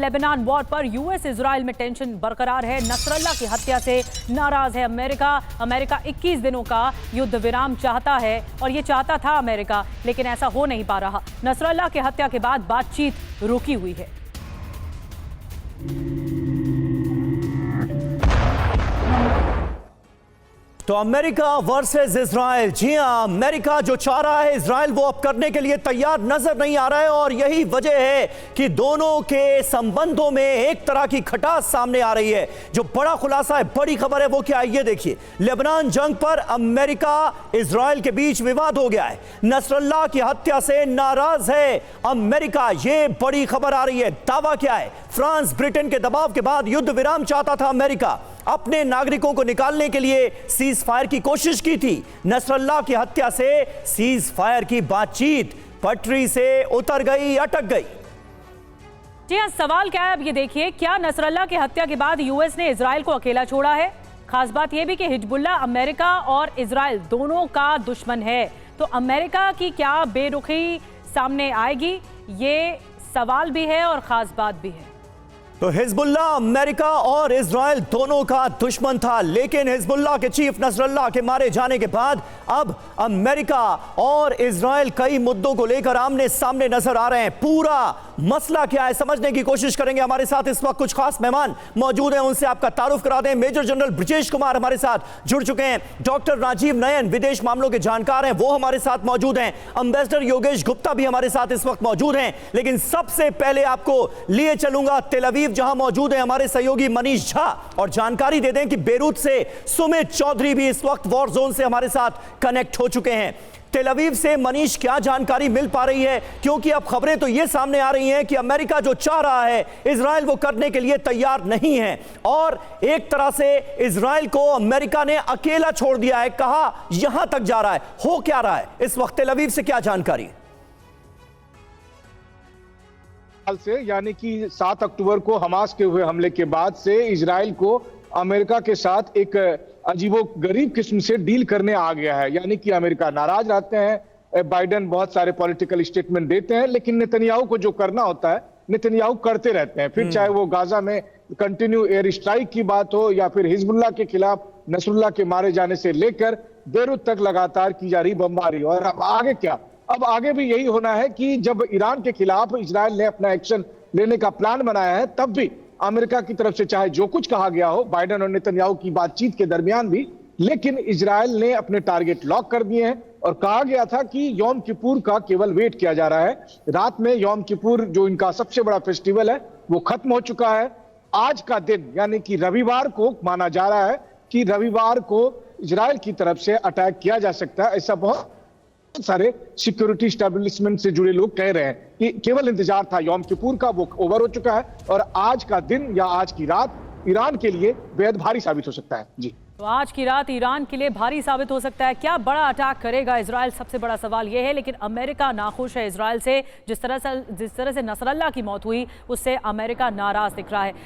Lebanon war पर US Israel में tension बरकरार है। नसरल्ला की हत्या से नाराज है अमेरिका। अमेरिका 21 दिनों का युद्ध विराम चाहता है और ये चाहता था अमेरिका, लेकिन ऐसा हो नहीं पा रहा। नसरल्ला की हत्या के बाद बातचीत रुकी हुई है। तो अमेरिका वर्सेस इजराइल। जी हां, अमेरिका जो चाह रहा है इजराइल वो अब करने के लिए तैयार नजर नहीं आ रहा है और यही वजह है कि दोनों के संबंधों में एक तरह की खटास सामने आ रही है। जो बड़ा खुलासा है, बड़ी खबर है, वो क्या है ये देखिए। लेबनान जंग पर अमेरिका इजराइल के बीच विवाद हो गया है। नसरल्ला की हत्या से नाराज है अमेरिका, ये बड़ी खबर आ रही है। दावा क्या है? फ्रांस ब्रिटेन के दबाव के बाद युद्ध विराम चाहता था अमेरिका। अपने नागरिकों को निकालने के लिए सीज फायर की कोशिश की थी। नसरल्ला की हत्या से सीज फायर की बातचीत पटरी से उतर गई, अटक गई। जी हां, सवाल क्या है अब ये देखिए। क्या नसरल्ला की हत्या के बाद यूएस ने इजराइल को अकेला छोड़ा है? खास बात यह भी कि हिजबुल्लाह अमेरिका और इजराइल दोनों का दुश्मन है। तो अमेरिका की क्या बेरुखी सामने आएगी, ये सवाल भी है और खास बात भी है। तो हिजबुल्लाह अमेरिका और इजराइल दोनों का दुश्मन था, लेकिन हिजबुल्लाह के चीफ नसरल्ला के मारे जाने के बाद अब अमेरिका और इजराइल कई मुद्दों को लेकर आमने सामने नजर आ रहे हैं। पूरा मसला क्या है समझने की कोशिश करेंगे। हमारे साथ इस वक्त कुछ खास मेहमान मौजूद हैं, उनसे आपका तारुफ करा दें। मेजर जनरल ब्रजेश कुमार हमारे साथ जुड़ चुके हैं। डॉक्टर राजीव नयन विदेश मामलों के जानकार हैं, वो हमारे साथ मौजूद हैं। एम्बेसडर योगेश गुप्ता भी हमारे साथ इस वक्त मौजूद हैं। लेकिन सबसे पहले आपको लिए चलूंगा तेल अवीव, जहां मौजूद है हमारे सहयोगी मनीष झा, और जानकारी दे दें कि बेरूत से सुमित चौधरी भी इस वक्त वॉर जोन से हमारे साथ कनेक्ट हो चुके हैं। तेल अवीव से मनीष, क्या जानकारी मिल पा रही है? क्योंकि अब खबरें तो ये सामने आ रही हैं कि अमेरिका जो चाह रहा है इजराइल वो करने के लिए तैयार नहीं है और एक तरह से इजराइल को अमेरिका ने अकेला छोड़ दिया है। कहा यहां तक जा रहा है, हो क्या रहा है इस वक्त? तेल अवीव से क्या जानकारी? से यानी कि 7 अक्टूबर को हमास के हुए हमले के बाद से इजराइल को अमेरिका के साथ एक अजीबोगरीब किस्म से डील करने आ गया है। यानी कि अमेरिका नाराज रहते हैं, बाइडेन बहुत सारे पॉलिटिकल स्टेटमेंट देते हैं, लेकिन नेतन्याहू को जो करना होता है नेतन्याहू करते रहते हैं। फिर चाहे वो गाजा में कंटिन्यू एयर स्ट्राइक की बात हो या फिर हिजबुल्लाह के खिलाफ नसरुल्लाह के मारे जाने से लेकर बेरूत तक लगातार की जा रही बमबारी। और अब आगे क्या? अब आगे भी यही होना है कि जब ईरान के खिलाफ इजराइल ने अपना एक्शन लेने का प्लान बनाया है, तब भी अमेरिका की तरफ से चाहे जो कुछ कहा गया हो बाइडेन और नेतन्याहू की बातचीत के दरमियान भी, लेकिन इजराइल ने अपने टारगेट लॉक कर दिए हैं। और कहा गया था कि यौम किपुर का केवल वेट किया जा रहा है। रात में यौम किपुर जो इनका सबसे बड़ा फेस्टिवल है वो खत्म हो चुका है। आज का दिन यानी कि रविवार को माना जा रहा है कि रविवार को इजराइल की तरफ से अटैक किया जा सकता है। ऐसा बहुत सारे सिक्योरिटी स्टैब्लिशमेंट से जुड़े लोग कह रहे हैं कि केवल इंतजार था यौम किपुर का, वो ओवर हो चुका है और आज का दिन या आज की रात ईरान के लिए बेहद भारी साबित हो सकता है। जी, तो आज की रात ईरान के लिए भारी साबित हो सकता है। क्या बड़ा अटैक करेगा इजराइल, सबसे बड़ा सवाल यह है। लेकिन अमेरिका नाखुश है इजराइल से। जिस तरह से नसरल्ला की मौत हुई उससे अमेरिका नाराज दिख रहा है।